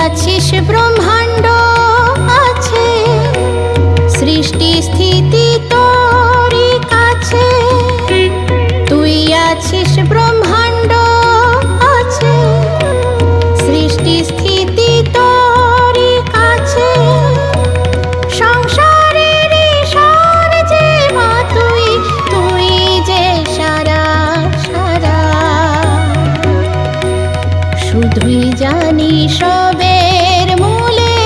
আছিস ব্রহ্মাণ্ড আছে, সৃষ্টি স্থিতি তোরই কাছে। তুই আছিস ব্রহ্মাণ্ড আছে, সৃষ্টি স্থিতি তোরই কাছে। সংসারের ঈশ্বর যে মা তুই, তুই যে সারা সারা। শুধুই জানি সবের মূলে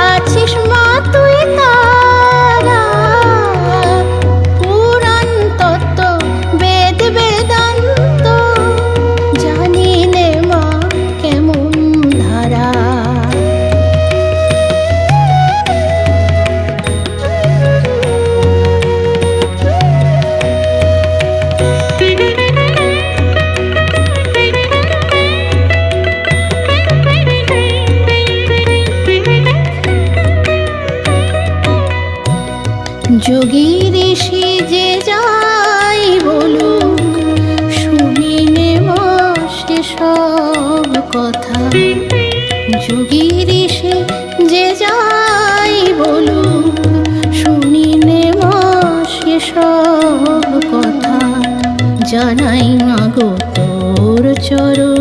আছিস মা তুই তারা। পুরাণ তত্ত্ব বেদ বেদান্ত জানি নে মা কেমন ধারা। যোগী ঋষি যে যাই বলুক, শুনি নে মা সেসব কথা। যোগী ঋষি যে যাই বলুক, শুনি নে মা সেসব কথা। জানাই মা গো তোর চরণ